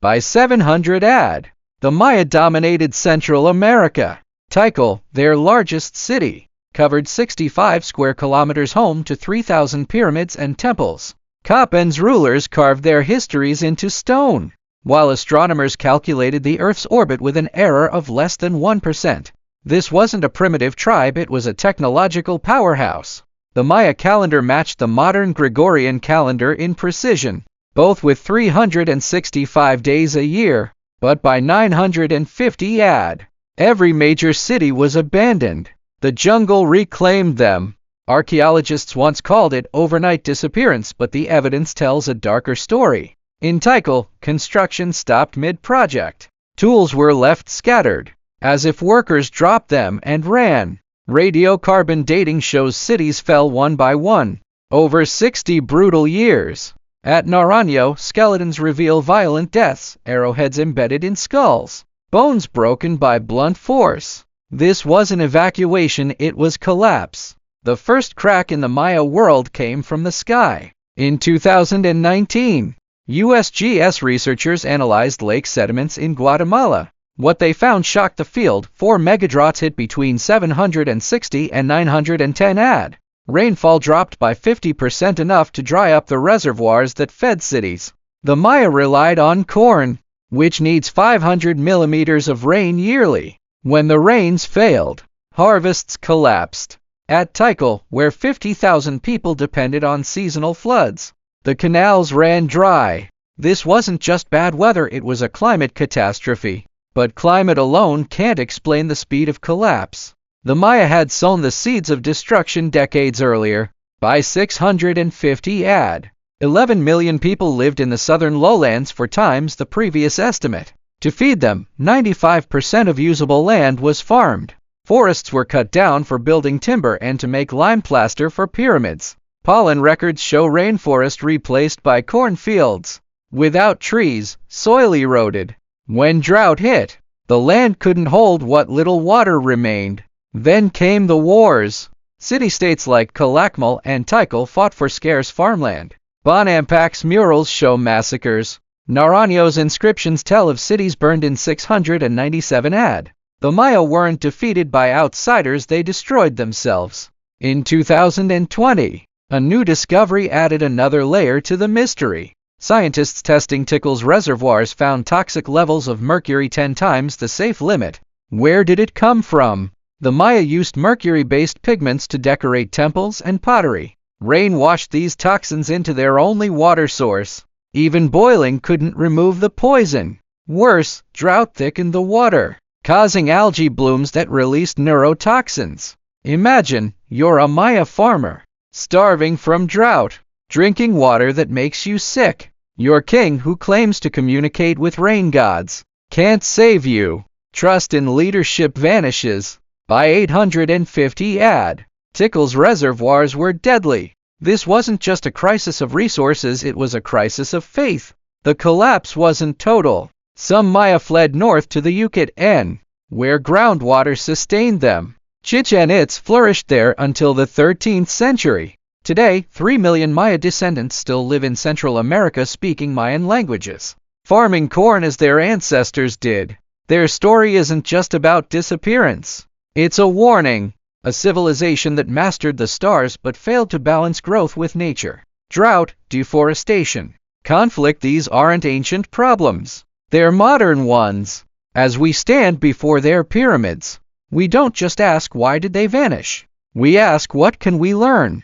By 700 AD, the Maya dominated Central America. Tikal, their largest city, covered 65 square kilometers, home to 3,000 pyramids and temples. Kapan's rulers carved their histories into stone, while astronomers calculated the Earth's orbit with an error of less than 1%. This wasn't a primitive tribe, it was a technological powerhouse. The Maya calendar matched the modern Gregorian calendar in precision, both with 365 days a year. But by 950 AD, every major city was abandoned. The jungle reclaimed them. Archaeologists once called it overnight disappearance, but the evidence tells a darker story. In Tikal, construction stopped mid-project. Tools were left scattered, as if workers dropped them and ran. Radiocarbon dating shows cities fell one by one, over 60 brutal years. At Naranjo, skeletons reveal violent deaths, arrowheads embedded in skulls, bones broken by blunt force. This wasn't evacuation, it was collapse. The first crack in the Maya world came from the sky. In 2019, USGS researchers analyzed lake sediments in Guatemala. What they found shocked the field. 4 megadroughts hit between 760 and 910 AD. Rainfall dropped by 50%, enough to dry up the reservoirs that fed cities. The Maya relied on corn, which needs 500 millimeters of rain yearly. When the rains failed, harvests collapsed. At Tikal, where 50,000 people depended on seasonal floods, the canals ran dry. This wasn't just bad weather, it was a climate catastrophe. But climate alone can't explain the speed of collapse. The Maya had sown the seeds of destruction decades earlier. By 650 AD, 11 million people lived in the southern lowlands, 4 times the previous estimate. To feed them, 95% of usable land was farmed. Forests were cut down for building timber and to make lime plaster for pyramids. Pollen records show rainforest replaced by cornfields. Without trees, soil eroded. When drought hit, the land couldn't hold what little water remained. Then came the wars. City-states like Calakmul and Tikal fought for scarce farmland. Bonampac's murals show massacres. Naranjo's inscriptions tell of cities burned in 697 AD. The Maya weren't defeated by outsiders, they destroyed themselves. In 2020, a new discovery added another layer to the mystery. Scientists testing Tikal's reservoirs found toxic levels of mercury 10 times the safe limit. Where did it come from? The Maya used mercury-based pigments to decorate temples and pottery. Rain washed these toxins into their only water source. Even boiling couldn't remove the poison. Worse, drought thickened the water, causing algae blooms that released neurotoxins. Imagine, you're a Maya farmer, starving from drought, drinking water that makes you sick. Your king, who claims to communicate with rain gods, can't save you. Trust in leadership vanishes. By 850 AD, Tikal's reservoirs were deadly. This wasn't just a crisis of resources, it was a crisis of faith. The collapse wasn't total. Some Maya fled north to the Yucatan, where groundwater sustained them. Chichen Itza flourished there until the 13th century. Today, 3 million Maya descendants still live in Central America speaking Mayan languages, farming corn as their ancestors did. Their story isn't just about disappearance. It's a warning. A civilization that mastered the stars but failed to balance growth with nature. Drought, deforestation, conflict, these aren't ancient problems. They're modern ones. As we stand before their pyramids, we don't just ask why did they vanish. We ask what can we learn.